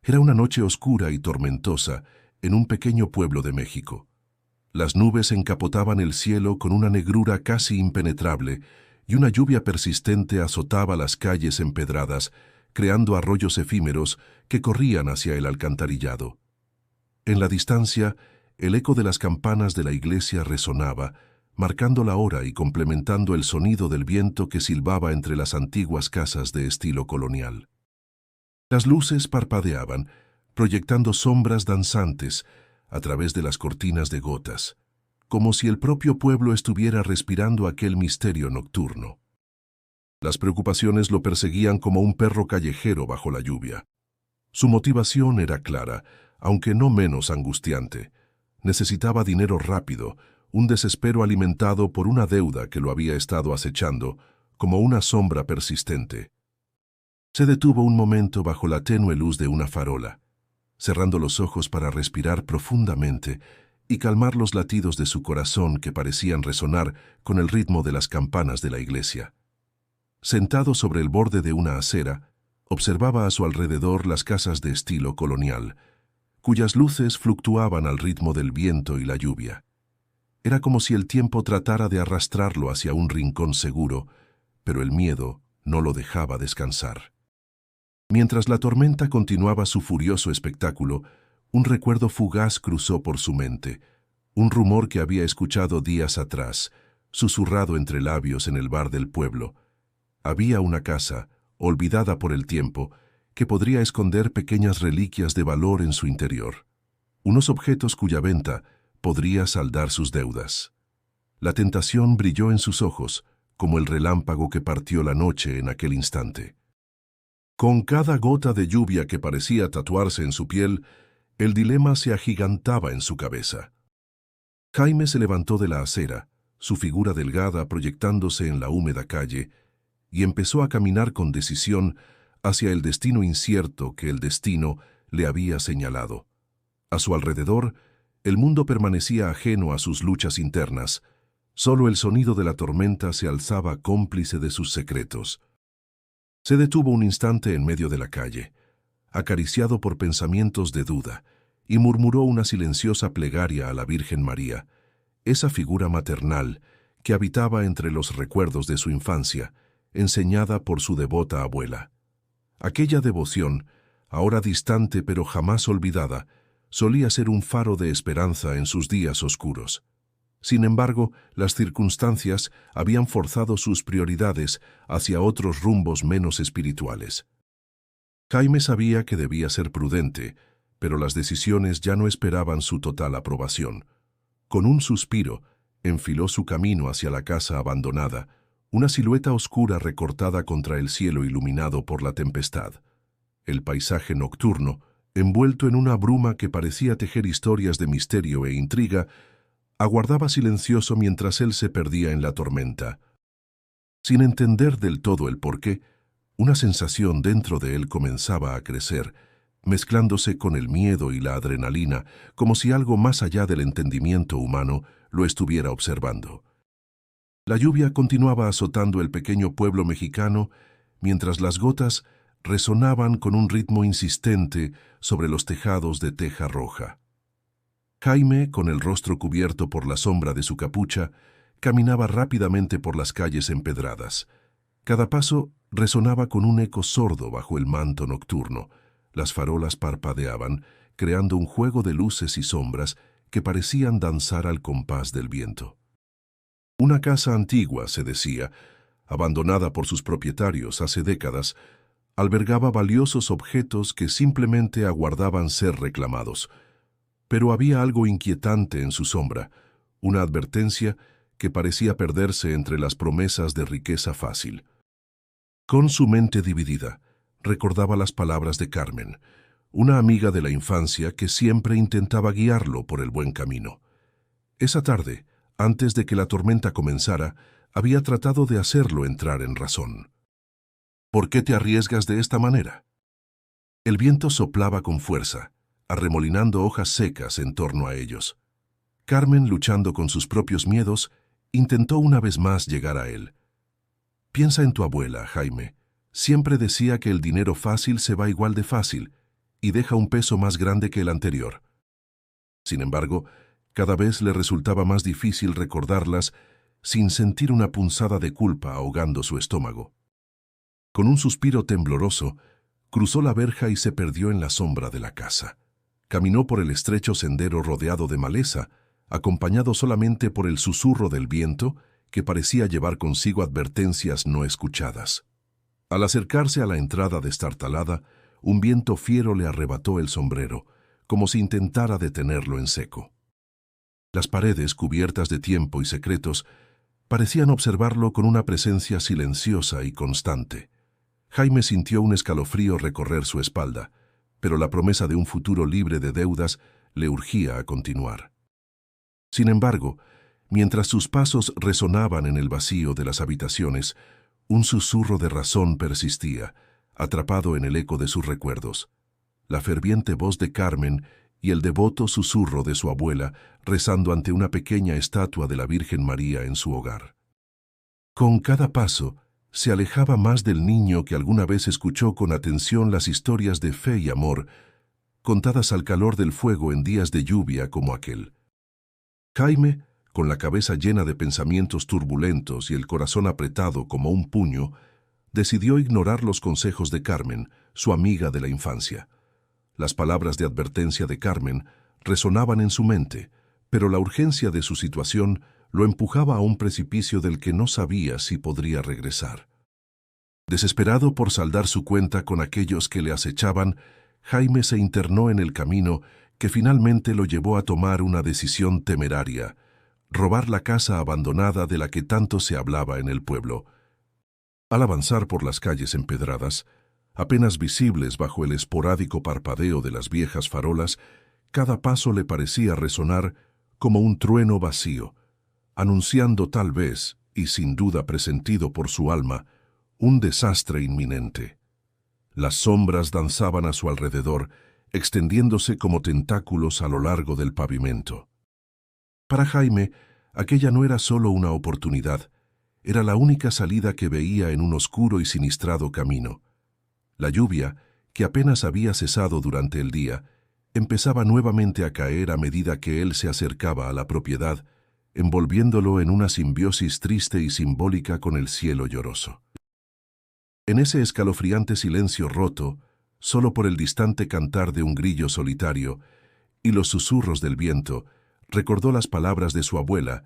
Era una noche oscura y tormentosa en un pequeño pueblo de México. Las nubes encapotaban el cielo con una negrura casi impenetrable y una lluvia persistente azotaba las calles empedradas, creando arroyos efímeros que corrían hacia el alcantarillado. En la distancia, el eco de las campanas de la iglesia resonaba, marcando la hora y complementando el sonido del viento que silbaba entre las antiguas casas de estilo colonial. Las luces parpadeaban, proyectando sombras danzantes a través de las cortinas de gotas, como si el propio pueblo estuviera respirando aquel misterio nocturno. Las preocupaciones lo perseguían como un perro callejero bajo la lluvia. Su motivación era clara, aunque no menos angustiante. Necesitaba dinero rápido, un desespero alimentado por una deuda que lo había estado acechando, como una sombra persistente. Se detuvo un momento bajo la tenue luz de una farola, cerrando los ojos para respirar profundamente y calmar los latidos de su corazón que parecían resonar con el ritmo de las campanas de la iglesia. Sentado sobre el borde de una acera, observaba a su alrededor las casas de estilo colonial, cuyas luces fluctuaban al ritmo del viento y la lluvia. Era como si el tiempo tratara de arrastrarlo hacia un rincón seguro, pero el miedo no lo dejaba descansar. Mientras la tormenta continuaba su furioso espectáculo, un recuerdo fugaz cruzó por su mente, un rumor que había escuchado días atrás, susurrado entre labios en el bar del pueblo. Había una casa, olvidada por el tiempo, que podría esconder pequeñas reliquias de valor en su interior, unos objetos cuya venta podría saldar sus deudas. La tentación brilló en sus ojos, como el relámpago que partió la noche en aquel instante. Con cada gota de lluvia que parecía tatuarse en su piel, el dilema se agigantaba en su cabeza. Jaime se levantó de la acera, su figura delgada proyectándose en la húmeda calle, y empezó a caminar con decisión hacia el destino incierto que el destino le había señalado. A su alrededor, el mundo permanecía ajeno a sus luchas internas. Solo el sonido de la tormenta se alzaba cómplice de sus secretos. Se detuvo un instante en medio de la calle, acariciado por pensamientos de duda, y murmuró una silenciosa plegaria a la Virgen María, esa figura maternal que habitaba entre los recuerdos de su infancia, enseñada por su devota abuela. Aquella devoción, ahora distante pero jamás olvidada, solía ser un faro de esperanza en sus días oscuros. Sin embargo, las circunstancias habían forzado sus prioridades hacia otros rumbos menos espirituales. Jaime sabía que debía ser prudente, pero las decisiones ya no esperaban su total aprobación. Con un suspiro, enfiló su camino hacia la casa abandonada, una silueta oscura recortada contra el cielo iluminado por la tempestad. El paisaje nocturno, envuelto en una bruma que parecía tejer historias de misterio e intriga, aguardaba silencioso mientras él se perdía en la tormenta. Sin entender del todo el porqué, una sensación dentro de él comenzaba a crecer, mezclándose con el miedo y la adrenalina, como si algo más allá del entendimiento humano lo estuviera observando. La lluvia continuaba azotando el pequeño pueblo mexicano, mientras las gotas resonaban con un ritmo insistente sobre los tejados de teja roja. Jaime, con el rostro cubierto por la sombra de su capucha, caminaba rápidamente por las calles empedradas. Cada paso resonaba con un eco sordo bajo el manto nocturno. Las farolas parpadeaban, creando un juego de luces y sombras que parecían danzar al compás del viento. Una casa antigua, se decía, abandonada por sus propietarios hace décadas, albergaba valiosos objetos que simplemente aguardaban ser reclamados. Pero había algo inquietante en su sombra, una advertencia que parecía perderse entre las promesas de riqueza fácil. Con su mente dividida, recordaba las palabras de Carmen, una amiga de la infancia que siempre intentaba guiarlo por el buen camino. Esa tarde, antes de que la tormenta comenzara, había tratado de hacerlo entrar en razón. ¿Por qué te arriesgas de esta manera? El viento soplaba con fuerza, arremolinando hojas secas en torno a ellos. Carmen, luchando con sus propios miedos, intentó una vez más llegar a él. Piensa en tu abuela, Jaime. Siempre decía que el dinero fácil se va igual de fácil, y deja un peso más grande que el anterior. Sin embargo, cada vez le resultaba más difícil recordarlas sin sentir una punzada de culpa ahogando su estómago. Con un suspiro tembloroso, cruzó la verja y se perdió en la sombra de la casa. Caminó por el estrecho sendero rodeado de maleza, acompañado solamente por el susurro del viento que parecía llevar consigo advertencias no escuchadas. Al acercarse a la entrada destartalada, un viento fiero le arrebató el sombrero, como si intentara detenerlo en seco. Las paredes, cubiertas de tiempo y secretos, parecían observarlo con una presencia silenciosa y constante. Jaime sintió un escalofrío recorrer su espalda, pero la promesa de un futuro libre de deudas le urgía a continuar. Sin embargo, mientras sus pasos resonaban en el vacío de las habitaciones, un susurro de razón persistía, atrapado en el eco de sus recuerdos. La ferviente voz de Carmen y el devoto susurro de su abuela rezando ante una pequeña estatua de la Virgen María en su hogar. Con cada paso, se alejaba más del niño que alguna vez escuchó con atención las historias de fe y amor, contadas al calor del fuego en días de lluvia como aquel. Jaime, con la cabeza llena de pensamientos turbulentos y el corazón apretado como un puño, decidió ignorar los consejos de Carmen, su amiga de la infancia. Las palabras de advertencia de Carmen resonaban en su mente, pero la urgencia de su situación lo empujaba a un precipicio del que no sabía si podría regresar. Desesperado por saldar su cuenta con aquellos que le acechaban, Jaime se internó en el camino que finalmente lo llevó a tomar una decisión temeraria: robar la casa abandonada de la que tanto se hablaba en el pueblo. Al avanzar por las calles empedradas, apenas visibles bajo el esporádico parpadeo de las viejas farolas, cada paso le parecía resonar como un trueno vacío, anunciando tal vez, y sin duda presentido por su alma, un desastre inminente. Las sombras danzaban a su alrededor, extendiéndose como tentáculos a lo largo del pavimento. Para Jaime, aquella no era solo una oportunidad, era la única salida que veía en un oscuro y sinistrado camino. La lluvia, que apenas había cesado durante el día, empezaba nuevamente a caer a medida que él se acercaba a la propiedad, envolviéndolo en una simbiosis triste y simbólica con el cielo lloroso. En ese escalofriante silencio roto, solo por el distante cantar de un grillo solitario y los susurros del viento, recordó las palabras de su abuela,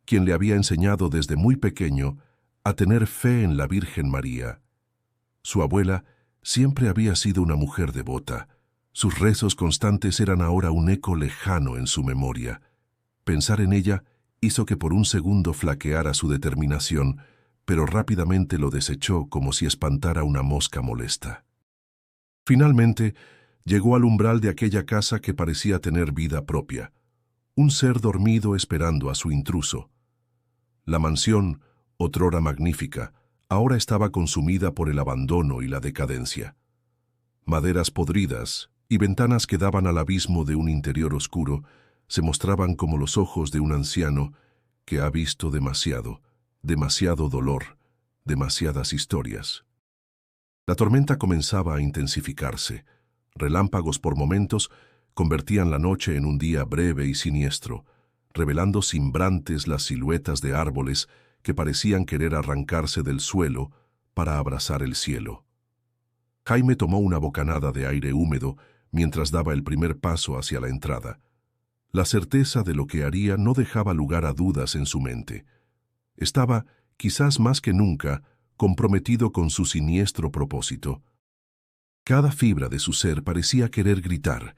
quien le había enseñado desde muy pequeño a tener fe en la Virgen María. Su abuela siempre había sido una mujer devota. Sus rezos constantes eran ahora un eco lejano en su memoria. Pensar en ella hizo que por un segundo flaqueara su determinación, pero rápidamente lo desechó como si espantara una mosca molesta. Finalmente, llegó al umbral de aquella casa que parecía tener vida propia, un ser dormido esperando a su intruso. La mansión, otrora magnífica, ahora estaba consumida por el abandono y la decadencia. Maderas podridas y ventanas que daban al abismo de un interior oscuro se mostraban como los ojos de un anciano que ha visto demasiado dolor, demasiadas historias. La tormenta comenzaba a intensificarse. Relámpagos por momentos convertían la noche en un día breve y siniestro, revelando cimbrantes las siluetas de árboles que parecían querer arrancarse del suelo para abrazar el cielo. Jaime tomó una bocanada de aire húmedo mientras daba el primer paso hacia la entrada. La certeza de lo que haría no dejaba lugar a dudas en su mente. Estaba, quizás más que nunca, comprometido con su siniestro propósito. Cada fibra de su ser parecía querer gritar,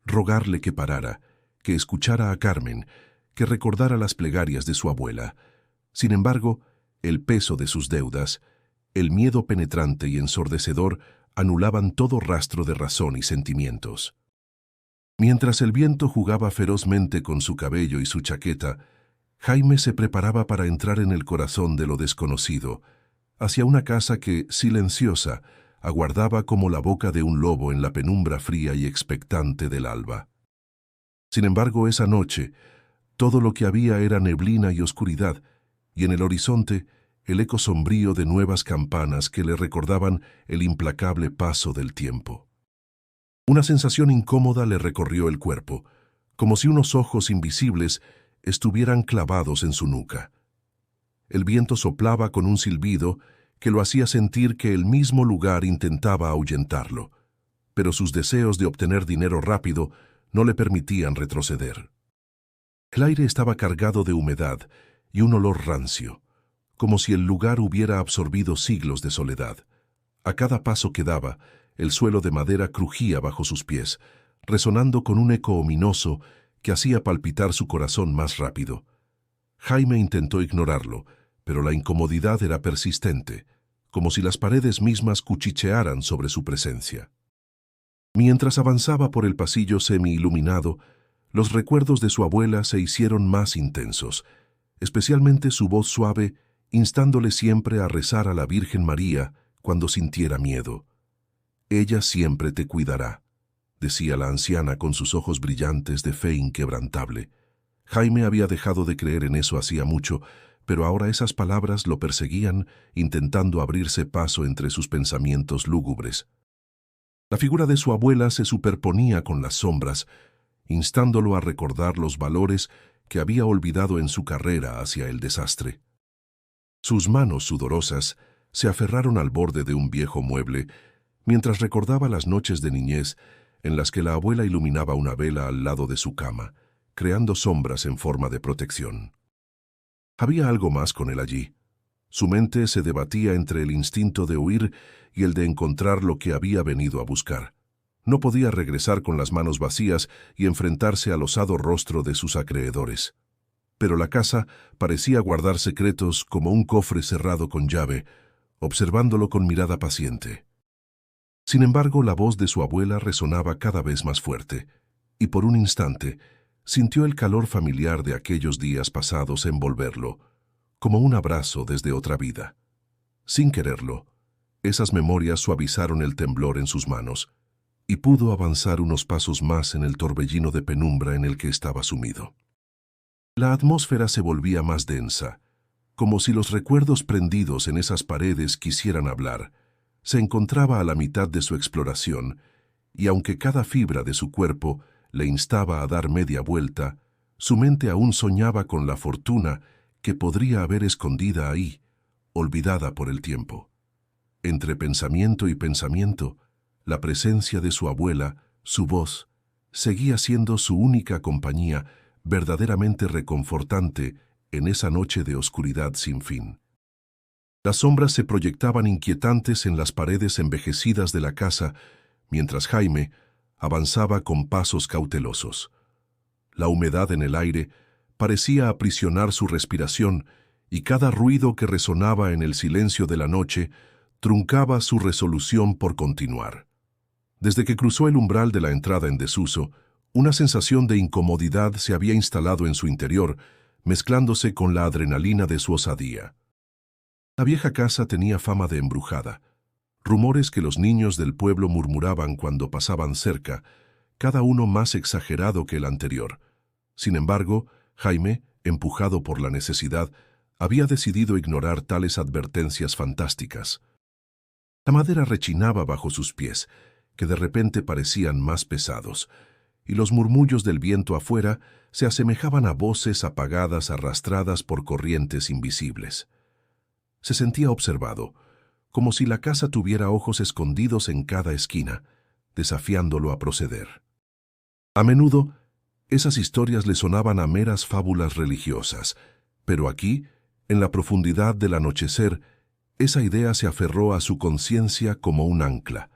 rogarle que parara, que escuchara a Carmen, que recordara las plegarias de su abuela. Sin embargo, el peso de sus deudas, el miedo penetrante y ensordecedor anulaban todo rastro de razón y sentimientos. Mientras el viento jugaba ferozmente con su cabello y su chaqueta, Jaime se preparaba para entrar en el corazón de lo desconocido, hacia una casa que, silenciosa, aguardaba como la boca de un lobo en la penumbra fría y expectante del alba. Sin embargo, esa noche, todo lo que había era neblina y oscuridad, y en el horizonte, el eco sombrío de nuevas campanas que le recordaban el implacable paso del tiempo. Una sensación incómoda le recorrió el cuerpo, como si unos ojos invisibles estuvieran clavados en su nuca. El viento soplaba con un silbido que lo hacía sentir que el mismo lugar intentaba ahuyentarlo, pero sus deseos de obtener dinero rápido no le permitían retroceder. El aire estaba cargado de humedad y un olor rancio, como si el lugar hubiera absorbido siglos de soledad. A cada paso que daba, el suelo de madera crujía bajo sus pies, resonando con un eco ominoso que hacía palpitar su corazón más rápido. Jaime intentó ignorarlo, pero la incomodidad era persistente, como si las paredes mismas cuchichearan sobre su presencia. Mientras avanzaba por el pasillo semi-iluminado, los recuerdos de su abuela se hicieron más intensos, especialmente su voz suave, instándole siempre a rezar a la Virgen María cuando sintiera miedo. «Ella siempre te cuidará», decía la anciana con sus ojos brillantes de fe inquebrantable. Jaime había dejado de creer en eso hacía mucho, pero ahora esas palabras lo perseguían, intentando abrirse paso entre sus pensamientos lúgubres. La figura de su abuela se superponía con las sombras, instándolo a recordar los valores que había olvidado en su carrera hacia el desastre. Sus manos sudorosas se aferraron al borde de un viejo mueble mientras recordaba las noches de niñez en las que la abuela iluminaba una vela al lado de su cama, creando sombras en forma de protección. Había algo más con él allí. Su mente se debatía entre el instinto de huir y el de encontrar lo que había venido a buscar. No podía regresar con las manos vacías y enfrentarse al osado rostro de sus acreedores. Pero la casa parecía guardar secretos como un cofre cerrado con llave, observándolo con mirada paciente. Sin embargo, la voz de su abuela resonaba cada vez más fuerte, y por un instante sintió el calor familiar de aquellos días pasados envolverlo, como un abrazo desde otra vida. Sin quererlo, esas memorias suavizaron el temblor en sus manos, y pudo avanzar unos pasos más en el torbellino de penumbra en el que estaba sumido. La atmósfera se volvía más densa, como si los recuerdos prendidos en esas paredes quisieran hablar. Se encontraba a la mitad de su exploración, y aunque cada fibra de su cuerpo le instaba a dar media vuelta, su mente aún soñaba con la fortuna que podría haber escondida ahí, olvidada por el tiempo. Entre pensamiento y pensamiento, la presencia de su abuela, su voz, seguía siendo su única compañía verdaderamente reconfortante en esa noche de oscuridad sin fin. Las sombras se proyectaban inquietantes en las paredes envejecidas de la casa, mientras Jaime avanzaba con pasos cautelosos. La humedad en el aire parecía aprisionar su respiración, y cada ruido que resonaba en el silencio de la noche truncaba su resolución por continuar. Desde que cruzó el umbral de la entrada en desuso, una sensación de incomodidad se había instalado en su interior, mezclándose con la adrenalina de su osadía. La vieja casa tenía fama de embrujada. Rumores que los niños del pueblo murmuraban cuando pasaban cerca, cada uno más exagerado que el anterior. Sin embargo, Jaime, empujado por la necesidad, había decidido ignorar tales advertencias fantásticas. La madera rechinaba bajo sus pies, que de repente parecían más pesados, y los murmullos del viento afuera se asemejaban a voces apagadas arrastradas por corrientes invisibles. Se sentía observado, como si la casa tuviera ojos escondidos en cada esquina, desafiándolo a proceder. A menudo, esas historias le sonaban a meras fábulas religiosas, pero aquí, en la profundidad del anochecer, esa idea se aferró a su conciencia como un ancla.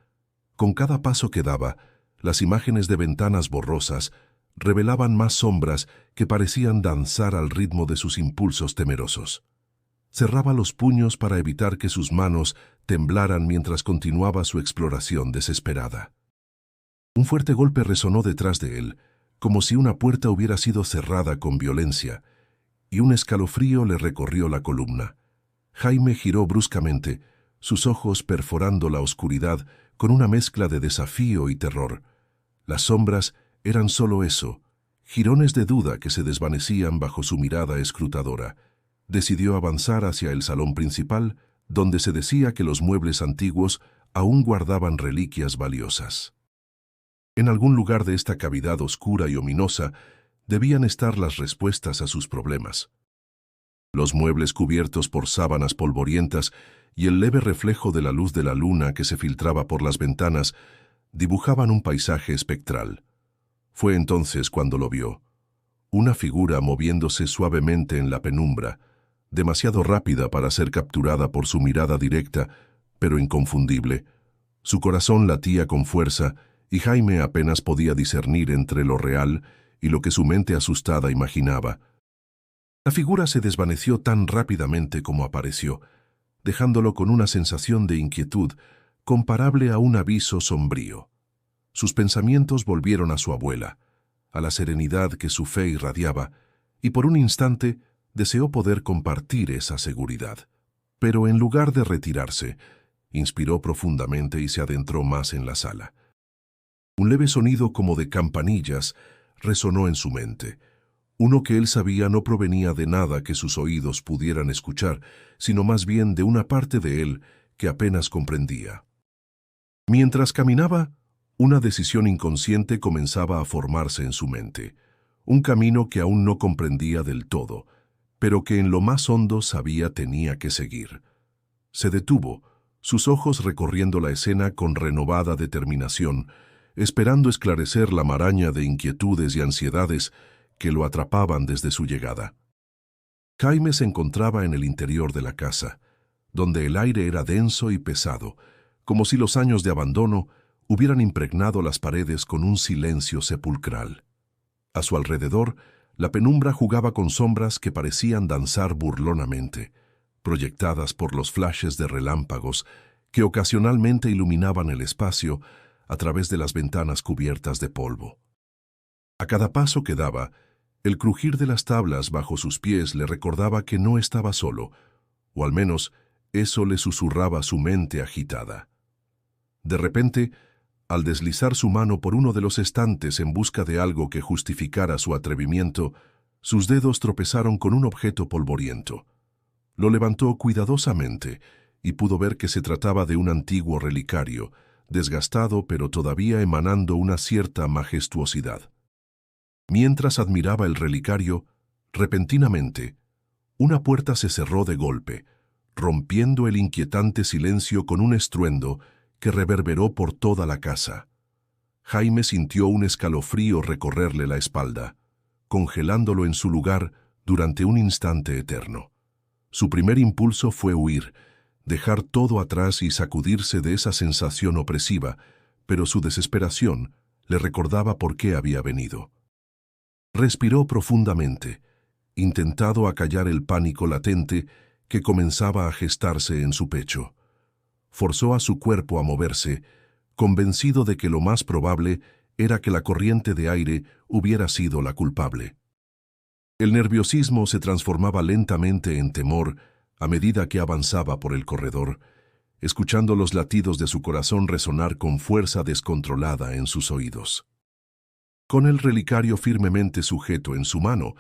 Con cada paso que daba, las imágenes de ventanas borrosas revelaban más sombras que parecían danzar al ritmo de sus impulsos temerosos. Cerraba los puños para evitar que sus manos temblaran mientras continuaba su exploración desesperada. Un fuerte golpe resonó detrás de él, como si una puerta hubiera sido cerrada con violencia, y un escalofrío le recorrió la columna. Jaime giró bruscamente, sus ojos perforando la oscuridad con una mezcla de desafío y terror. Las sombras eran solo eso, jirones de duda que se desvanecían bajo su mirada escrutadora. Decidió avanzar hacia el salón principal, donde se decía que los muebles antiguos aún guardaban reliquias valiosas. En algún lugar de esta cavidad oscura y ominosa debían estar las respuestas a sus problemas. Los muebles cubiertos por sábanas polvorientas y el leve reflejo de la luz de la luna que se filtraba por las ventanas dibujaban un paisaje espectral. Fue entonces cuando lo vio. Una figura moviéndose suavemente en la penumbra, demasiado rápida para ser capturada por su mirada directa, pero inconfundible. Su corazón latía con fuerza y Jaime apenas podía discernir entre lo real y lo que su mente asustada imaginaba. La figura se desvaneció tan rápidamente como apareció, dejándolo con una sensación de inquietud comparable a un aviso sombrío. Sus pensamientos volvieron a su abuela, a la serenidad que su fe irradiaba, y por un instante deseó poder compartir esa seguridad. Pero en lugar de retirarse, inspiró profundamente y se adentró más en la sala. Un leve sonido como de campanillas resonó en su mente, uno que él sabía no provenía de nada que sus oídos pudieran escuchar, sino más bien de una parte de él que apenas comprendía. Mientras caminaba, una decisión inconsciente comenzaba a formarse en su mente, un camino que aún no comprendía del todo, pero que en lo más hondo sabía tenía que seguir. Se detuvo, sus ojos recorriendo la escena con renovada determinación, esperando esclarecer la maraña de inquietudes y ansiedades que lo atrapaban desde su llegada. Jaime se encontraba en el interior de la casa, donde el aire era denso y pesado, como si los años de abandono hubieran impregnado las paredes con un silencio sepulcral. A su alrededor, la penumbra jugaba con sombras que parecían danzar burlonamente, proyectadas por los flashes de relámpagos que ocasionalmente iluminaban el espacio a través de las ventanas cubiertas de polvo. A cada paso que daba, el crujir de las tablas bajo sus pies le recordaba que no estaba solo, o al menos eso le susurraba su mente agitada. De repente, al deslizar su mano por uno de los estantes en busca de algo que justificara su atrevimiento, sus dedos tropezaron con un objeto polvoriento. Lo levantó cuidadosamente y pudo ver que se trataba de un antiguo relicario, desgastado pero todavía emanando una cierta majestuosidad. Mientras admiraba el relicario, repentinamente, una puerta se cerró de golpe, rompiendo el inquietante silencio con un estruendo que reverberó por toda la casa. Jaime sintió un escalofrío recorrerle la espalda, congelándolo en su lugar durante un instante eterno. Su primer impulso fue huir, dejar todo atrás y sacudirse de esa sensación opresiva, pero su desesperación le recordaba por qué había venido. Respiró profundamente, intentando acallar el pánico latente que comenzaba a gestarse en su pecho. Forzó a su cuerpo a moverse, convencido de que lo más probable era que la corriente de aire hubiera sido la culpable. El nerviosismo se transformaba lentamente en temor a medida que avanzaba por el corredor, escuchando los latidos de su corazón resonar con fuerza descontrolada en sus oídos. Con el relicario firmemente sujeto en su mano,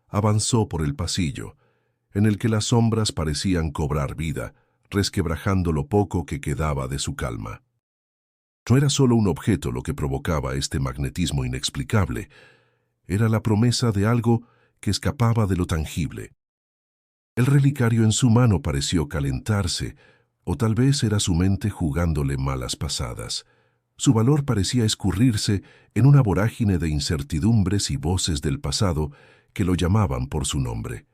avanzó por el pasillo, en el que las sombras parecían cobrar vida, resquebrajando lo poco que quedaba de su calma. No era solo un objeto lo que provocaba este magnetismo inexplicable, era la promesa de algo que escapaba de lo tangible. El relicario en su mano pareció calentarse, o tal vez era su mente jugándole malas pasadas. Su valor parecía escurrirse en una vorágine de incertidumbres y voces del pasado que lo llamaban por su nombre.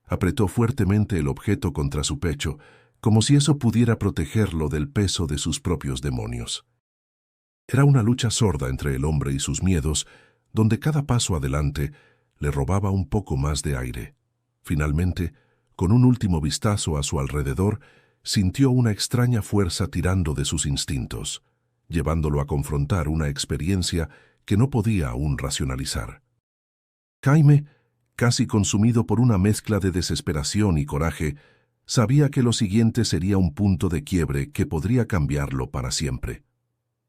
Apretó fuertemente el objeto contra su pecho, como si eso pudiera protegerlo del peso de sus propios demonios. Era una lucha sorda entre el hombre y sus miedos, donde cada paso adelante le robaba un poco más de aire. Finalmente, con un último vistazo a su alrededor, sintió una extraña fuerza tirando de sus instintos, llevándolo a confrontar una experiencia que no podía aún racionalizar. Jaime, casi consumido por una mezcla de desesperación y coraje, sabía que lo siguiente sería un punto de quiebre que podría cambiarlo para siempre.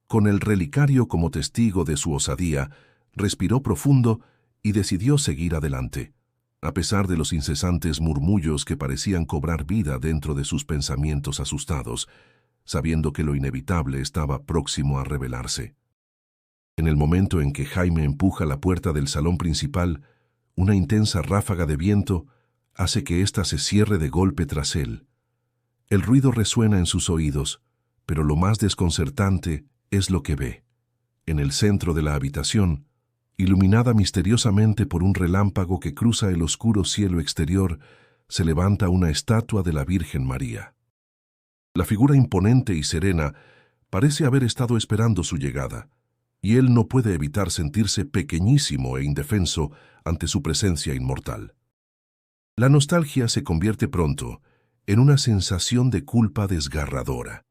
Con el relicario como testigo de su osadía, respiró profundo y decidió seguir adelante, a pesar de los incesantes murmullos que parecían cobrar vida dentro de sus pensamientos asustados, sabiendo que lo inevitable estaba próximo a revelarse. En el momento en que Jaime empuja la puerta del salón principal, una intensa ráfaga de viento hace que ésta se cierre de golpe tras él. El ruido resuena en sus oídos, pero lo más desconcertante es lo que ve. En el centro de la habitación, iluminada misteriosamente por un relámpago que cruza el oscuro cielo exterior, se levanta una estatua de la Virgen María. La figura imponente y serena parece haber estado esperando su llegada, y él no puede evitar sentirse pequeñísimo e indefenso ante su presencia inmortal. La nostalgia se convierte pronto en una sensación de culpa desgarradora.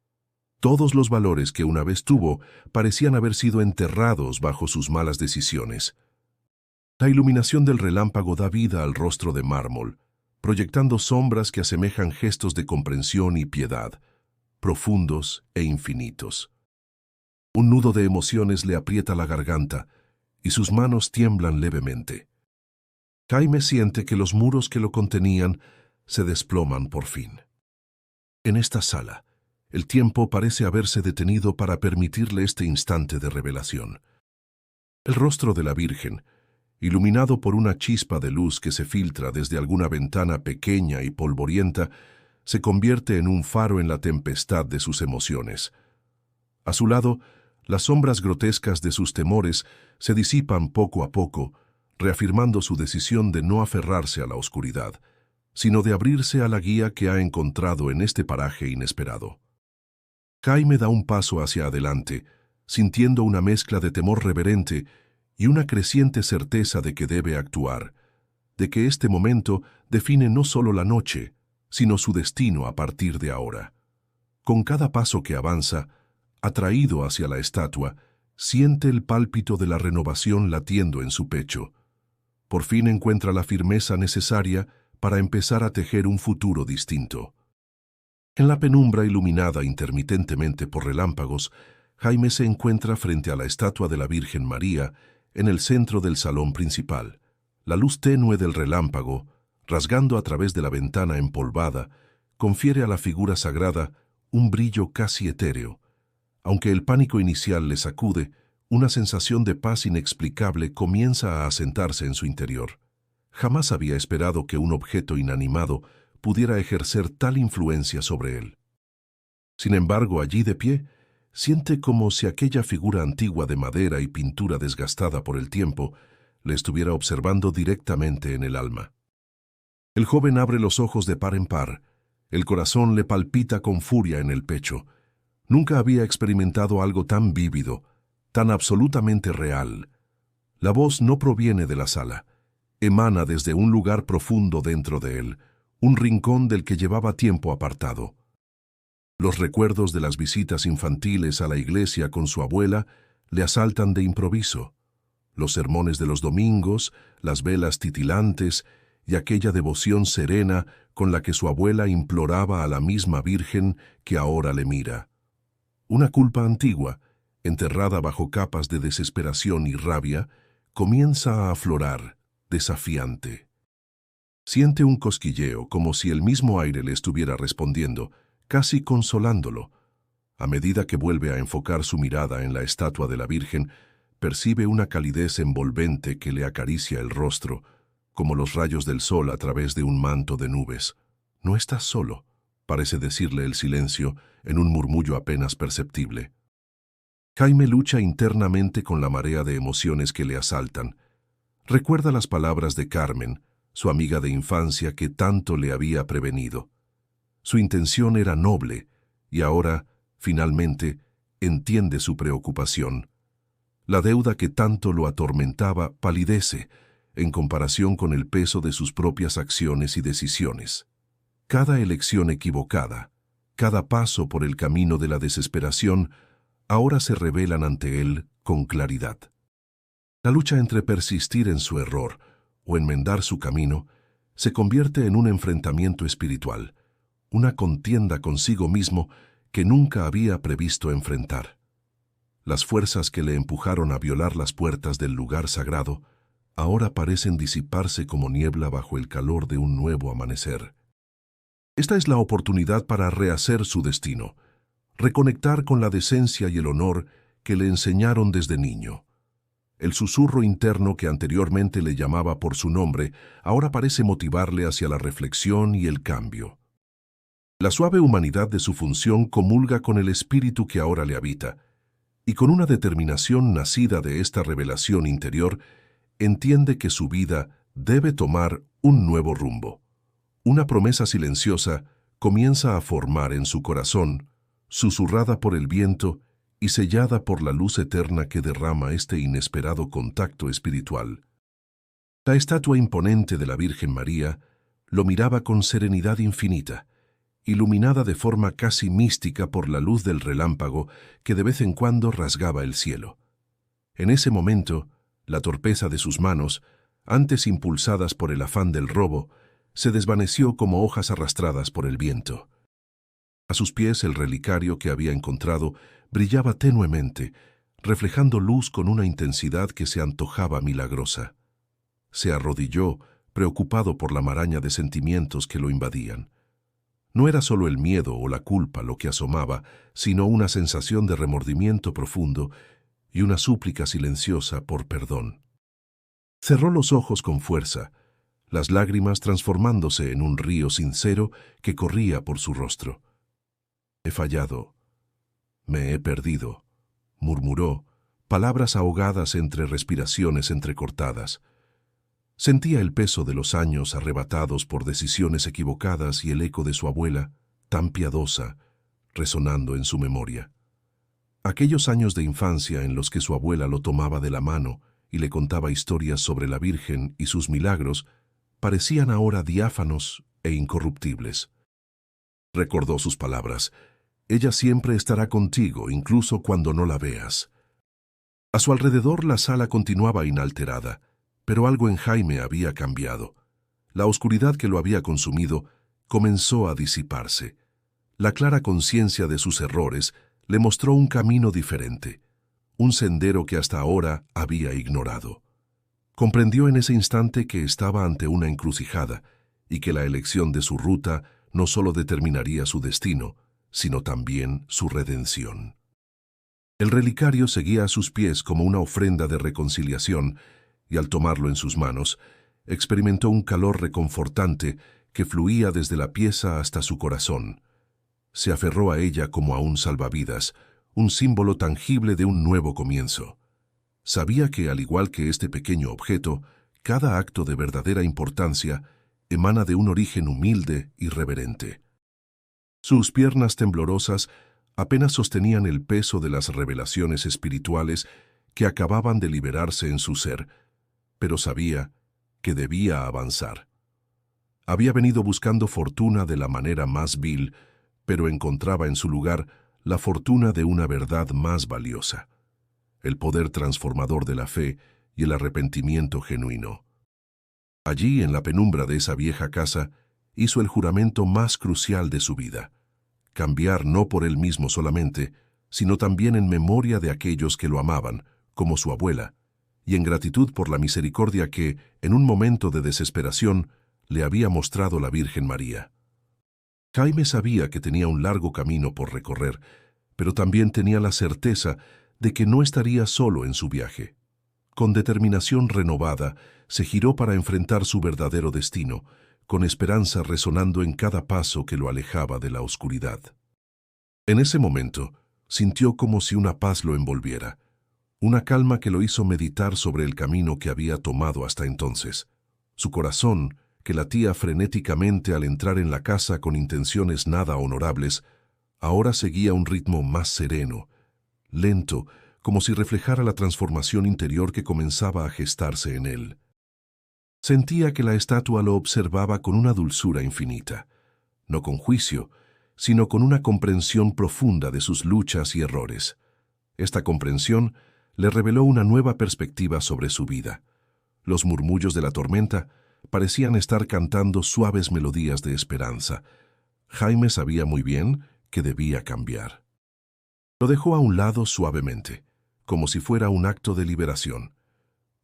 Todos los valores que una vez tuvo parecían haber sido enterrados bajo sus malas decisiones. La iluminación del relámpago da vida al rostro de mármol, proyectando sombras que asemejan gestos de comprensión y piedad, profundos e infinitos. Un nudo de emociones le aprieta la garganta y sus manos tiemblan levemente. Jaime siente que los muros que lo contenían se desploman por fin. En esta sala, el tiempo parece haberse detenido para permitirle este instante de revelación. El rostro de la Virgen, iluminado por una chispa de luz que se filtra desde alguna ventana pequeña y polvorienta, se convierte en un faro en la tempestad de sus emociones. A su lado, las sombras grotescas de sus temores se disipan poco a poco, reafirmando su decisión de no aferrarse a la oscuridad, sino de abrirse a la guía que ha encontrado en este paraje inesperado. Jaime da un paso hacia adelante, sintiendo una mezcla de temor reverente y una creciente certeza de que debe actuar, de que este momento define no solo la noche, sino su destino a partir de ahora. Con cada paso que avanza, atraído hacia la estatua, siente el pálpito de la renovación latiendo en su pecho. Por fin encuentra la firmeza necesaria para empezar a tejer un futuro distinto. En la penumbra iluminada intermitentemente por relámpagos, Jaime se encuentra frente a la estatua de la Virgen María en el centro del salón principal. La luz tenue del relámpago, rasgando a través de la ventana empolvada, confiere a la figura sagrada un brillo casi etéreo. Aunque el pánico inicial le sacude, una sensación de paz inexplicable comienza a asentarse en su interior. Jamás había esperado que un objeto inanimado pudiera ejercer tal influencia sobre él. Sin embargo, allí de pie, siente como si aquella figura antigua de madera y pintura desgastada por el tiempo le estuviera observando directamente en el alma. El joven abre los ojos de par en par, el corazón le palpita con furia en el pecho. Nunca había experimentado algo tan vívido, tan absolutamente real. La voz no proviene de la sala, emana desde un lugar profundo dentro de él, un rincón del que llevaba tiempo apartado. Los recuerdos de las visitas infantiles a la iglesia con su abuela le asaltan de improviso. Los sermones de los domingos, las velas titilantes y aquella devoción serena con la que su abuela imploraba a la misma Virgen que ahora le mira. Una culpa antigua, enterrada bajo capas de desesperación y rabia, comienza a aflorar, desafiante. Siente un cosquilleo como si el mismo aire le estuviera respondiendo, casi consolándolo. A medida que vuelve a enfocar su mirada en la estatua de la Virgen, percibe una calidez envolvente que le acaricia el rostro, como los rayos del sol a través de un manto de nubes. No estás solo, parece decirle el silencio en un murmullo apenas perceptible. Jaime lucha internamente con la marea de emociones que le asaltan. Recuerda las palabras de Carmen, su amiga de infancia que tanto le había prevenido. Su intención era noble, y ahora, finalmente, entiende su preocupación. La deuda que tanto lo atormentaba palidece en comparación con el peso de sus propias acciones y decisiones. Cada elección equivocada, cada paso por el camino de la desesperación, ahora se revelan ante él con claridad. La lucha entre persistir en su error o enmendar su camino se convierte en un enfrentamiento espiritual, una contienda consigo mismo que nunca había previsto enfrentar. Las fuerzas que le empujaron a violar las puertas del lugar sagrado ahora parecen disiparse como niebla bajo el calor de un nuevo amanecer. Esta es la oportunidad para rehacer su destino, reconectar con la decencia y el honor que le enseñaron desde niño. El susurro interno que anteriormente le llamaba por su nombre, ahora parece motivarle hacia la reflexión y el cambio. La suave humanidad de su función comulga con el espíritu que ahora le habita, y con una determinación nacida de esta revelación interior, entiende que su vida debe tomar un nuevo rumbo. Una promesa silenciosa comienza a formar en su corazón, susurrada por el viento y sellada por la luz eterna que derrama este inesperado contacto espiritual. La estatua imponente de la Virgen María lo miraba con serenidad infinita, iluminada de forma casi mística por la luz del relámpago que de vez en cuando rasgaba el cielo. En ese momento, la torpeza de sus manos, antes impulsadas por el afán del robo, se desvaneció como hojas arrastradas por el viento. A sus pies el relicario que había encontrado brillaba tenuemente, reflejando luz con una intensidad que se antojaba milagrosa. Se arrodilló, preocupado por la maraña de sentimientos que lo invadían. No era solo el miedo o la culpa lo que asomaba, sino una sensación de remordimiento profundo y una súplica silenciosa por perdón. Cerró los ojos con fuerza, las lágrimas transformándose en un río sincero que corría por su rostro. «He fallado. Me he perdido», murmuró, palabras ahogadas entre respiraciones entrecortadas. Sentía el peso de los años arrebatados por decisiones equivocadas y el eco de su abuela, tan piadosa, resonando en su memoria. Aquellos años de infancia en los que su abuela lo tomaba de la mano y le contaba historias sobre la Virgen y sus milagros, parecían ahora diáfanos e incorruptibles. Recordó sus palabras: «Ella siempre estará contigo, incluso cuando no la veas». A su alrededor la sala continuaba inalterada, pero algo en Jaime había cambiado. La oscuridad que lo había consumido comenzó a disiparse. La clara conciencia de sus errores le mostró un camino diferente, un sendero que hasta ahora había ignorado. Comprendió en ese instante que estaba ante una encrucijada y que la elección de su ruta no solo determinaría su destino, sino también su redención. El relicario seguía a sus pies como una ofrenda de reconciliación, y al tomarlo en sus manos, experimentó un calor reconfortante que fluía desde la pieza hasta su corazón. Se aferró a ella como a un salvavidas, un símbolo tangible de un nuevo comienzo. Sabía que, al igual que este pequeño objeto, cada acto de verdadera importancia emana de un origen humilde y reverente. Sus piernas temblorosas apenas sostenían el peso de las revelaciones espirituales que acababan de liberarse en su ser, pero sabía que debía avanzar. Había venido buscando fortuna de la manera más vil, pero encontraba en su lugar la fortuna de una verdad más valiosa: el poder transformador de la fe y el arrepentimiento genuino. Allí, en la penumbra de esa vieja casa, hizo el juramento más crucial de su vida: cambiar no por él mismo solamente, sino también en memoria de aquellos que lo amaban, como su abuela, y en gratitud por la misericordia que, en un momento de desesperación, le había mostrado la Virgen María. Jaime sabía que tenía un largo camino por recorrer, pero también tenía la certeza de que no estaría solo en su viaje. Con determinación renovada, se giró para enfrentar su verdadero destino, con esperanza resonando en cada paso que lo alejaba de la oscuridad. En ese momento, sintió como si una paz lo envolviera, una calma que lo hizo meditar sobre el camino que había tomado hasta entonces. Su corazón, que latía frenéticamente al entrar en la casa con intenciones nada honorables, ahora seguía un ritmo más sereno, lento, como si reflejara la transformación interior que comenzaba a gestarse en él. Sentía que la estatua lo observaba con una dulzura infinita, no con juicio, sino con una comprensión profunda de sus luchas y errores. Esta comprensión le reveló una nueva perspectiva sobre su vida. Los murmullos de la tormenta parecían estar cantando suaves melodías de esperanza. Jaime sabía muy bien que debía cambiar. Lo dejó a un lado suavemente, como si fuera un acto de liberación.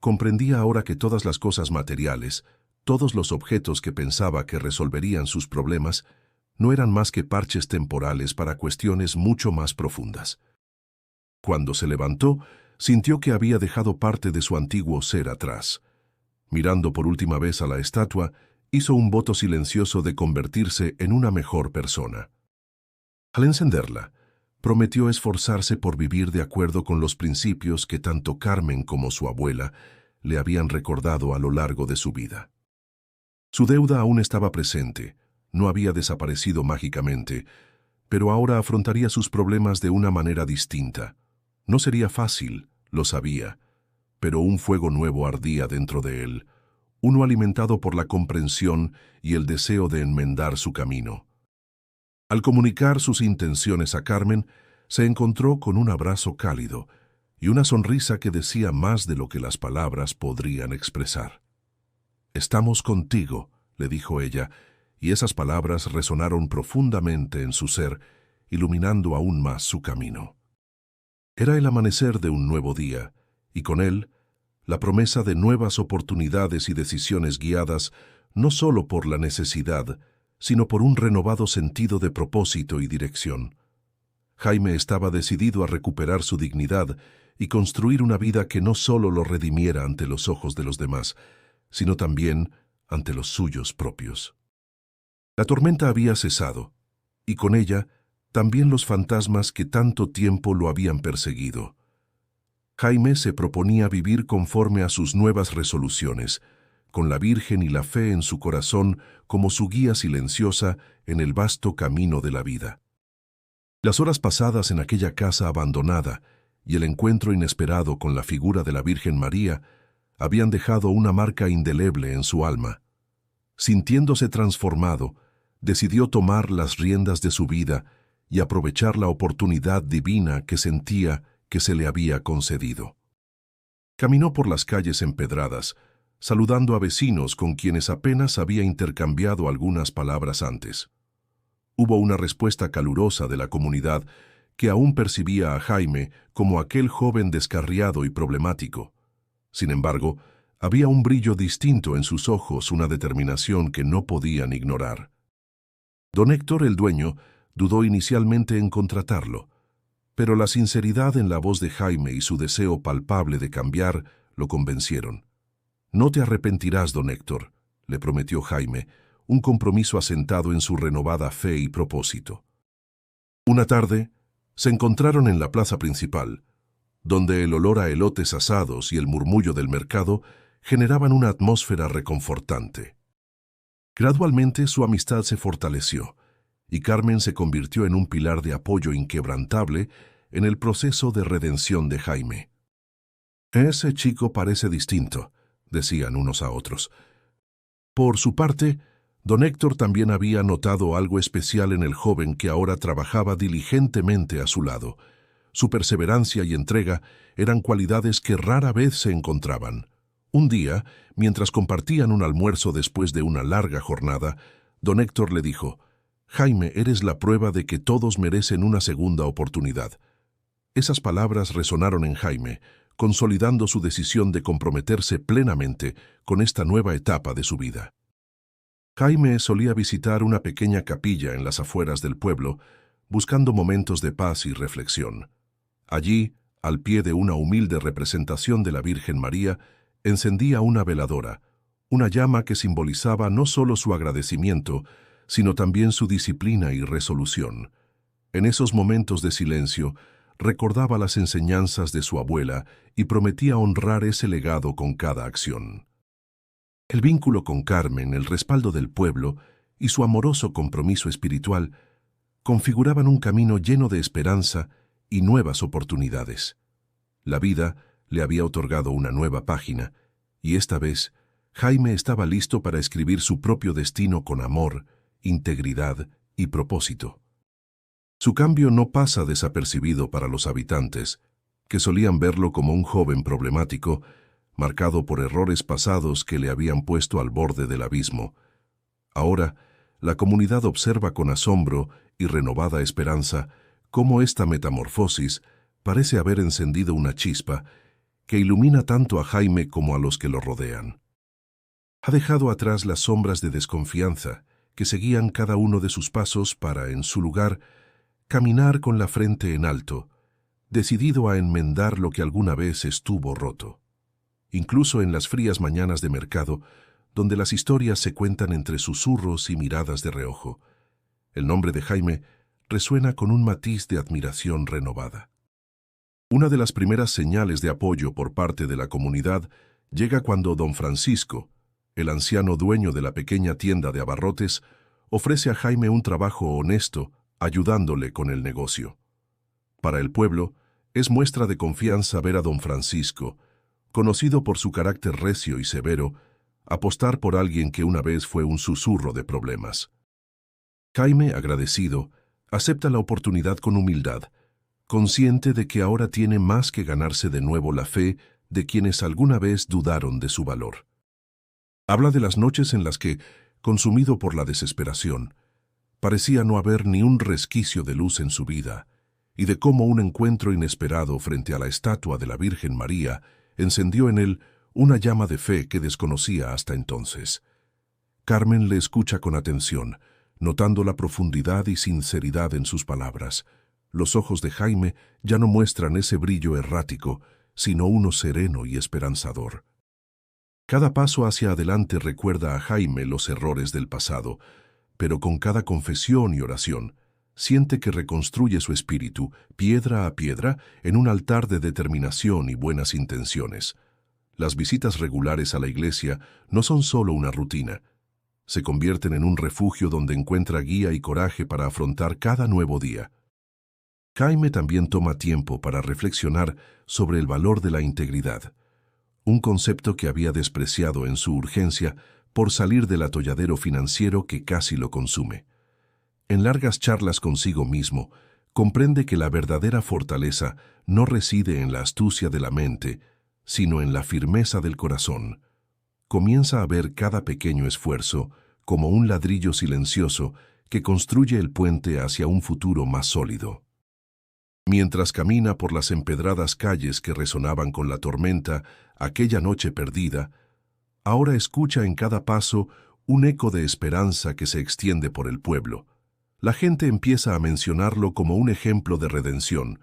Comprendía ahora que todas las cosas materiales, todos los objetos que pensaba que resolverían sus problemas, no eran más que parches temporales para cuestiones mucho más profundas. Cuando se levantó, sintió que había dejado parte de su antiguo ser atrás. Mirando por última vez a la estatua, hizo un voto silencioso de convertirse en una mejor persona. Al encenderla, prometió esforzarse por vivir de acuerdo con los principios que tanto Carmen como su abuela le habían recordado a lo largo de su vida. Su deuda aún estaba presente, no había desaparecido mágicamente, pero ahora afrontaría sus problemas de una manera distinta. No sería fácil, lo sabía, pero un fuego nuevo ardía dentro de él, uno alimentado por la comprensión y el deseo de enmendar su camino. Al comunicar sus intenciones a Carmen, se encontró con un abrazo cálido y una sonrisa que decía más de lo que las palabras podrían expresar. «Estamos contigo», le dijo ella, y esas palabras resonaron profundamente en su ser, iluminando aún más su camino. Era el amanecer de un nuevo día, y con él, la promesa de nuevas oportunidades y decisiones guiadas no solo por la necesidad, sino por un renovado sentido de propósito y dirección. Jaime estaba decidido a recuperar su dignidad y construir una vida que no solo lo redimiera ante los ojos de los demás, sino también ante los suyos propios. La tormenta había cesado, y con ella también los fantasmas que tanto tiempo lo habían perseguido. Jaime se proponía vivir conforme a sus nuevas resoluciones, con la Virgen y la fe en su corazón como su guía silenciosa en el vasto camino de la vida. Las horas pasadas en aquella casa abandonada y el encuentro inesperado con la figura de la Virgen María habían dejado una marca indeleble en su alma. Sintiéndose transformado, decidió tomar las riendas de su vida y aprovechar la oportunidad divina que sentía que se le había concedido. Caminó por las calles empedradas, saludando a vecinos con quienes apenas había intercambiado algunas palabras antes. Hubo una respuesta calurosa de la comunidad que aún percibía a Jaime como aquel joven descarriado y problemático. Sin embargo, había un brillo distinto en sus ojos, una determinación que no podían ignorar. Don Héctor, el dueño, dudó inicialmente en contratarlo, pero la sinceridad en la voz de Jaime y su deseo palpable de cambiar lo convencieron. «No te arrepentirás, don Héctor», le prometió Jaime, un compromiso asentado en su renovada fe y propósito. Una tarde, se encontraron en la plaza principal, donde el olor a elotes asados y el murmullo del mercado generaban una atmósfera reconfortante. Gradualmente su amistad se fortaleció, y Carmen se convirtió en un pilar de apoyo inquebrantable en el proceso de redención de Jaime. «Ese chico parece distinto», decían unos a otros. Por su parte, don Héctor también había notado algo especial en el joven que ahora trabajaba diligentemente a su lado. Su perseverancia y entrega eran cualidades que rara vez se encontraban. Un día, mientras compartían un almuerzo después de una larga jornada, don Héctor le dijo: «Jaime, eres la prueba de que todos merecen una segunda oportunidad». Esas palabras resonaron en Jaime, consolidando su decisión de comprometerse plenamente con esta nueva etapa de su vida. Jaime solía visitar una pequeña capilla en las afueras del pueblo, buscando momentos de paz y reflexión. Allí, al pie de una humilde representación de la Virgen María, encendía una veladora, una llama que simbolizaba no solo su agradecimiento, sino también su disciplina y resolución. En esos momentos de silencio, recordaba las enseñanzas de su abuela y prometía honrar ese legado con cada acción. El vínculo con Carmen, el respaldo del pueblo y su amoroso compromiso espiritual configuraban un camino lleno de esperanza y nuevas oportunidades. La vida le había otorgado una nueva página, y esta vez Jaime estaba listo para escribir su propio destino con amor, integridad y propósito. Su cambio no pasa desapercibido para los habitantes, que solían verlo como un joven problemático, marcado por errores pasados que le habían puesto al borde del abismo. Ahora, la comunidad observa con asombro y renovada esperanza cómo esta metamorfosis parece haber encendido una chispa que ilumina tanto a Jaime como a los que lo rodean. Ha dejado atrás las sombras de desconfianza que seguían cada uno de sus pasos para, en su lugar, caminar con la frente en alto, decidido a enmendar lo que alguna vez estuvo roto. Incluso en las frías mañanas de mercado, donde las historias se cuentan entre susurros y miradas de reojo, el nombre de Jaime resuena con un matiz de admiración renovada. Una de las primeras señales de apoyo por parte de la comunidad llega cuando don Francisco, el anciano dueño de la pequeña tienda de abarrotes, ofrece a Jaime un trabajo honesto, ayudándole con el negocio. Para el pueblo, es muestra de confianza ver a don Francisco, conocido por su carácter recio y severo, apostar por alguien que una vez fue un susurro de problemas. Jaime, agradecido, acepta la oportunidad con humildad, consciente de que ahora tiene más que ganarse de nuevo la fe de quienes alguna vez dudaron de su valor. Habla de las noches en las que, consumido por la desesperación, parecía no haber ni un resquicio de luz en su vida, y de cómo un encuentro inesperado frente a la estatua de la Virgen María encendió en él una llama de fe que desconocía hasta entonces. Carmen le escucha con atención, notando la profundidad y sinceridad en sus palabras. Los ojos de Jaime ya no muestran ese brillo errático, sino uno sereno y esperanzador. Cada paso hacia adelante recuerda a Jaime los errores del pasado, pero con cada confesión y oración, siente que reconstruye su espíritu, piedra a piedra, en un altar de determinación y buenas intenciones. Las visitas regulares a la iglesia no son solo una rutina, se convierten en un refugio donde encuentra guía y coraje para afrontar cada nuevo día. Jaime también toma tiempo para reflexionar sobre el valor de la integridad, un concepto que había despreciado en su urgencia por salir del atolladero financiero que casi lo consume. En largas charlas consigo mismo, comprende que la verdadera fortaleza no reside en la astucia de la mente, sino en la firmeza del corazón. Comienza a ver cada pequeño esfuerzo como un ladrillo silencioso que construye el puente hacia un futuro más sólido. Mientras camina por las empedradas calles que resonaban con la tormenta aquella noche perdida, ahora escucha en cada paso un eco de esperanza que se extiende por el pueblo. La gente empieza a mencionarlo como un ejemplo de redención,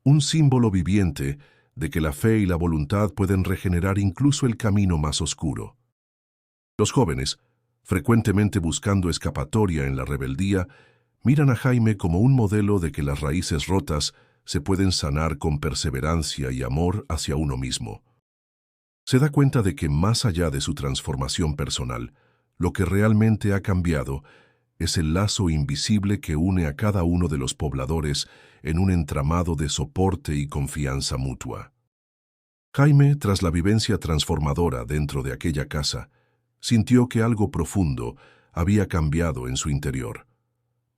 un símbolo viviente de que la fe y la voluntad pueden regenerar incluso el camino más oscuro. Los jóvenes, frecuentemente buscando escapatoria en la rebeldía, miran a Jaime como un modelo de que las raíces rotas se pueden sanar con perseverancia y amor hacia uno mismo. Se da cuenta de que más allá de su transformación personal, lo que realmente ha cambiado es el lazo invisible que une a cada uno de los pobladores en un entramado de soporte y confianza mutua. Jaime, tras la vivencia transformadora dentro de aquella casa, sintió que algo profundo había cambiado en su interior.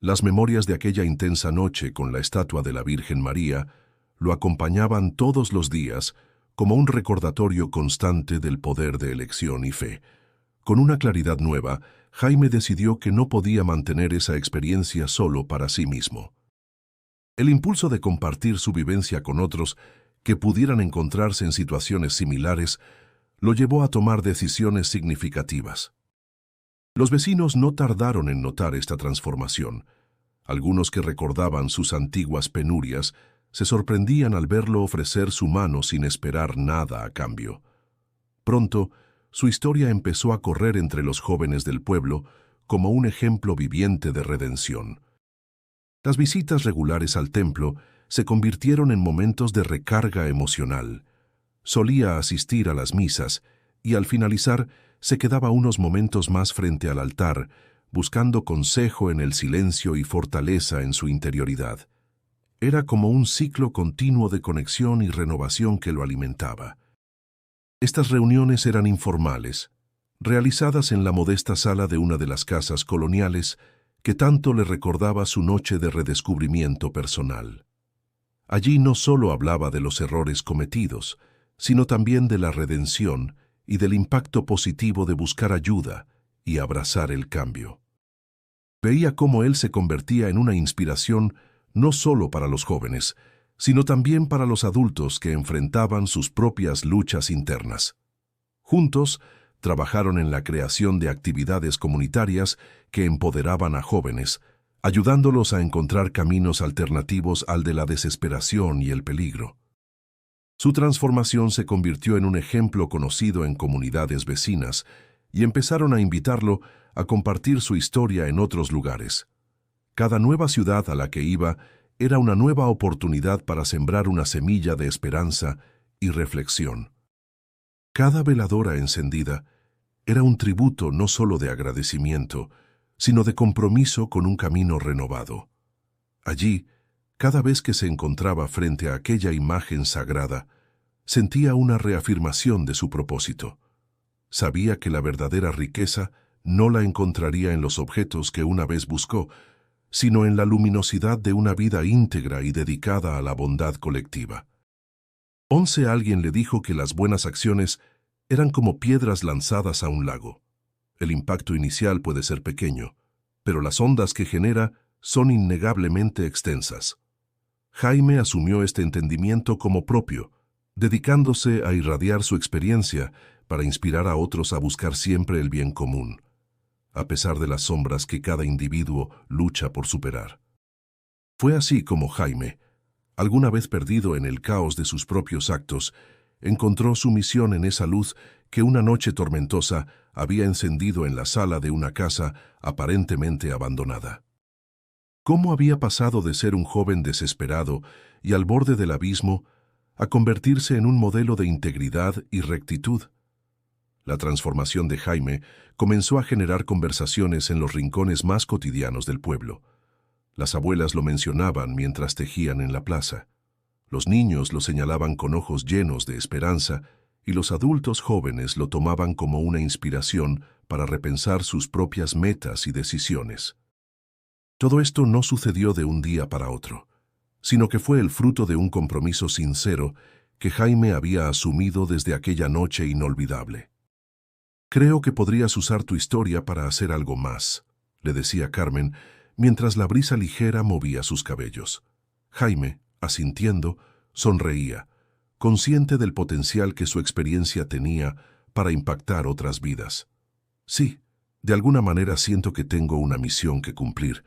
Las memorias de aquella intensa noche con la estatua de la Virgen María lo acompañaban todos los días como un recordatorio constante del poder de elección y fe. Con una claridad nueva, Jaime decidió que no podía mantener esa experiencia solo para sí mismo. El impulso de compartir su vivencia con otros que pudieran encontrarse en situaciones similares lo llevó a tomar decisiones significativas. Los vecinos no tardaron en notar esta transformación. Algunos que recordaban sus antiguas penurias se sorprendían al verlo ofrecer su mano sin esperar nada a cambio. Pronto, su historia empezó a correr entre los jóvenes del pueblo como un ejemplo viviente de redención. Las visitas regulares al templo se convirtieron en momentos de recarga emocional. Solía asistir a las misas y al finalizar se quedaba unos momentos más frente al altar, buscando consejo en el silencio y fortaleza en su interioridad. Era como un ciclo continuo de conexión y renovación que lo alimentaba. Estas reuniones eran informales, realizadas en la modesta sala de una de las casas coloniales que tanto le recordaba su noche de redescubrimiento personal. Allí no solo hablaba de los errores cometidos, sino también de la redención y del impacto positivo de buscar ayuda y abrazar el cambio. Veía cómo él se convertía en una inspiración no solo para los jóvenes, sino también para los adultos que enfrentaban sus propias luchas internas. Juntos, trabajaron en la creación de actividades comunitarias que empoderaban a jóvenes, ayudándolos a encontrar caminos alternativos al de la desesperación y el peligro. Su transformación se convirtió en un ejemplo conocido en comunidades vecinas y empezaron a invitarlo a compartir su historia en otros lugares. Cada nueva ciudad a la que iba era una nueva oportunidad para sembrar una semilla de esperanza y reflexión. Cada veladora encendida era un tributo no solo de agradecimiento, sino de compromiso con un camino renovado. Allí, cada vez que se encontraba frente a aquella imagen sagrada, sentía una reafirmación de su propósito. Sabía que la verdadera riqueza no la encontraría en los objetos que una vez buscó, sino en la luminosidad de una vida íntegra y dedicada a la bondad colectiva. Alguien le dijo que las buenas acciones eran como piedras lanzadas a un lago. El impacto inicial puede ser pequeño, pero las ondas que genera son innegablemente extensas. Jaime asumió este entendimiento como propio, dedicándose a irradiar su experiencia para inspirar a otros a buscar siempre el bien común, a pesar de las sombras que cada individuo lucha por superar. Fue así como Jaime, alguna vez perdido en el caos de sus propios actos, encontró su misión en esa luz que una noche tormentosa había encendido en la sala de una casa aparentemente abandonada. ¿Cómo había pasado de ser un joven desesperado y al borde del abismo a convertirse en un modelo de integridad y rectitud? La transformación de Jaime comenzó a generar conversaciones en los rincones más cotidianos del pueblo. Las abuelas lo mencionaban mientras tejían en la plaza. Los niños lo señalaban con ojos llenos de esperanza y los adultos jóvenes lo tomaban como una inspiración para repensar sus propias metas y decisiones. Todo esto no sucedió de un día para otro, sino que fue el fruto de un compromiso sincero que Jaime había asumido desde aquella noche inolvidable. «Creo que podrías usar tu historia para hacer algo más», le decía Carmen, mientras la brisa ligera movía sus cabellos. Jaime, asintiendo, sonreía, consciente del potencial que su experiencia tenía para impactar otras vidas. «Sí, de alguna manera siento que tengo una misión que cumplir»,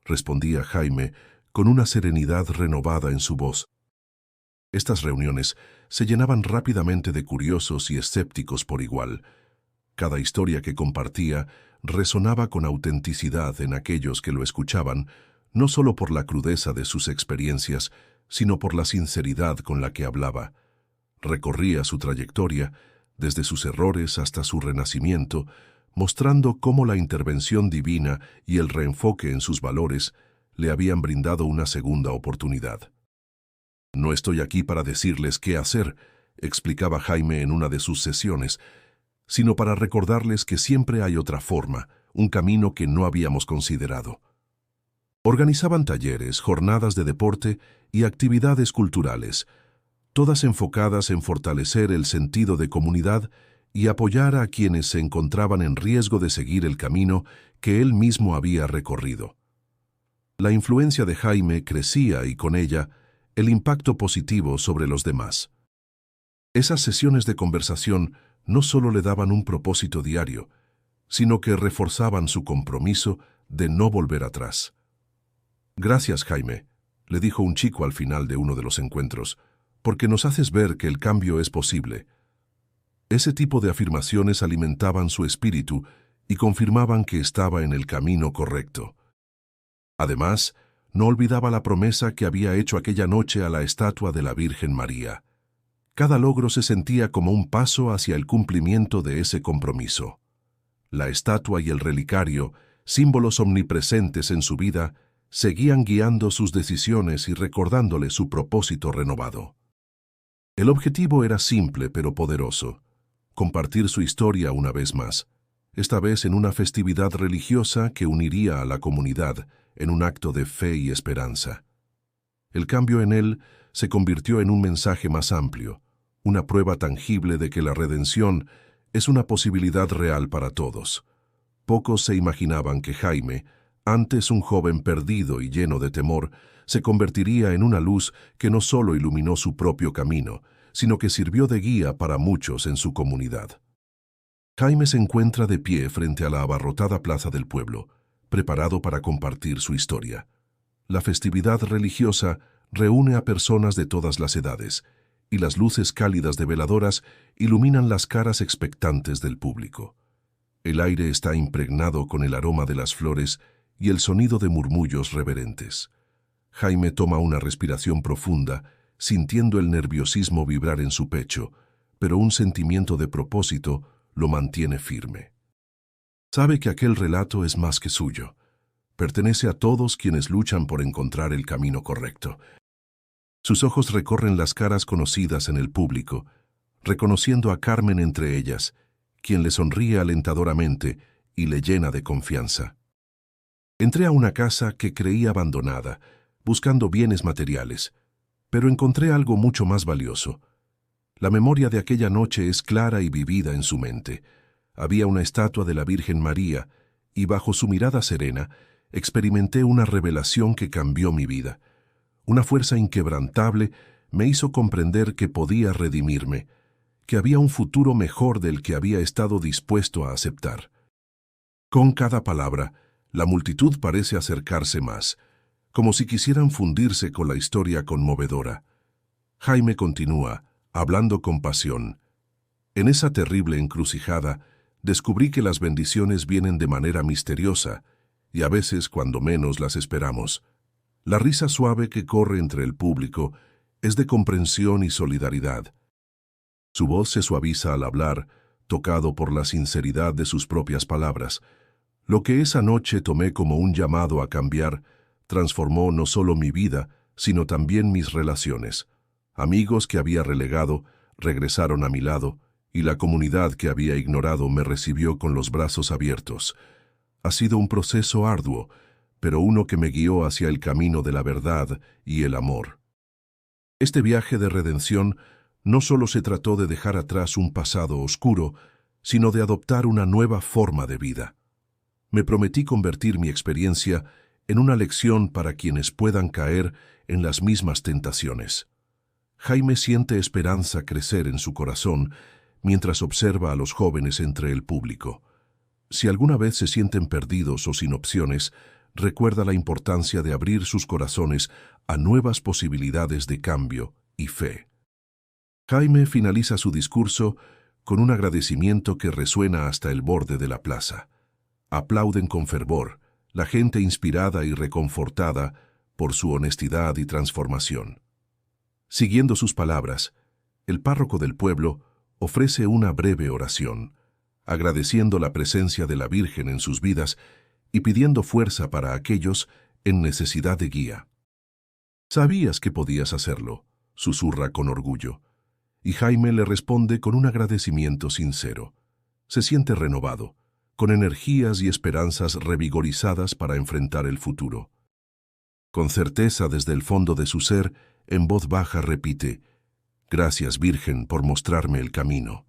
respondía Jaime con una serenidad renovada en su voz. Estas reuniones se llenaban rápidamente de curiosos y escépticos por igual. Cada historia que compartía resonaba con autenticidad en aquellos que lo escuchaban, no solo por la crudeza de sus experiencias, sino por la sinceridad con la que hablaba. Recorría su trayectoria, desde sus errores hasta su renacimiento, mostrando cómo la intervención divina y el reenfoque en sus valores le habían brindado una segunda oportunidad. «No estoy aquí para decirles qué hacer», explicaba Jaime en una de sus sesiones, sino para recordarles que siempre hay otra forma, un camino que no habíamos considerado. Organizaban talleres, jornadas de deporte y actividades culturales, todas enfocadas en fortalecer el sentido de comunidad y apoyar a quienes se encontraban en riesgo de seguir el camino que él mismo había recorrido. La influencia de Jaime crecía y con ella el impacto positivo sobre los demás. Esas sesiones de conversación no solo le daban un propósito diario, sino que reforzaban su compromiso de no volver atrás. «Gracias, Jaime», le dijo un chico al final de uno de los encuentros, «porque nos haces ver que el cambio es posible». Ese tipo de afirmaciones alimentaban su espíritu y confirmaban que estaba en el camino correcto. Además, no olvidaba la promesa que había hecho aquella noche a la estatua de la Virgen María. Cada logro se sentía como un paso hacia el cumplimiento de ese compromiso. La estatua y el relicario, símbolos omnipresentes en su vida, seguían guiando sus decisiones y recordándole su propósito renovado. El objetivo era simple pero poderoso: compartir su historia una vez más, esta vez en una festividad religiosa que uniría a la comunidad en un acto de fe y esperanza. El cambio en él se convirtió en un mensaje más amplio, una prueba tangible de que la redención es una posibilidad real para todos. Pocos se imaginaban que Jaime, antes un joven perdido y lleno de temor, se convertiría en una luz que no solo iluminó su propio camino, sino que sirvió de guía para muchos en su comunidad. Jaime se encuentra de pie frente a la abarrotada plaza del pueblo, preparado para compartir su historia. La festividad religiosa reúne a personas de todas las edades, y las luces cálidas de veladoras iluminan las caras expectantes del público. El aire está impregnado con el aroma de las flores y el sonido de murmullos reverentes. Jaime toma una respiración profunda, sintiendo el nerviosismo vibrar en su pecho, pero un sentimiento de propósito lo mantiene firme. Sabe que aquel relato es más que suyo. Pertenece a todos quienes luchan por encontrar el camino correcto. Sus ojos recorren las caras conocidas en el público, reconociendo a Carmen entre ellas, quien le sonríe alentadoramente y le llena de confianza. Entré a una casa que creía abandonada, buscando bienes materiales, pero encontré algo mucho más valioso. La memoria de aquella noche es clara y vivida en su mente. Había una estatua de la Virgen María, y bajo su mirada serena, experimenté una revelación que cambió mi vida. Una fuerza inquebrantable me hizo comprender que podía redimirme, que había un futuro mejor del que había estado dispuesto a aceptar. Con cada palabra, la multitud parece acercarse más, como si quisieran fundirse con la historia conmovedora. Jaime continúa, hablando con pasión. En esa terrible encrucijada, descubrí que las bendiciones vienen de manera misteriosa, y a veces cuando menos las esperamos. La risa suave que corre entre el público es de comprensión y solidaridad. Su voz se suaviza al hablar, tocado por la sinceridad de sus propias palabras. Lo que esa noche tomé como un llamado a cambiar, transformó no solo mi vida, sino también mis relaciones. Amigos que había relegado, regresaron a mi lado, y la comunidad que había ignorado me recibió con los brazos abiertos. Ha sido un proceso arduo, pero uno que me guió hacia el camino de la verdad y el amor. Este viaje de redención no solo se trató de dejar atrás un pasado oscuro, sino de adoptar una nueva forma de vida. Me prometí convertir mi experiencia en una lección para quienes puedan caer en las mismas tentaciones. Jaime siente esperanza crecer en su corazón mientras observa a los jóvenes entre el público. Si alguna vez se sienten perdidos o sin opciones, recuerda la importancia de abrir sus corazones a nuevas posibilidades de cambio y fe. Jaime finaliza su discurso con un agradecimiento que resuena hasta el borde de la plaza. Aplauden con fervor, la gente inspirada y reconfortada por su honestidad y transformación. Siguiendo sus palabras, el párroco del pueblo ofrece una breve oración, agradeciendo la presencia de la Virgen en sus vidas y pidiendo fuerza para aquellos en necesidad de guía. «Sabías que podías hacerlo», susurra con orgullo, y Jaime le responde con un agradecimiento sincero. Se siente renovado, con energías y esperanzas revigorizadas para enfrentar el futuro. Con certeza desde el fondo de su ser, en voz baja repite: «Gracias, Virgen, por mostrarme el camino».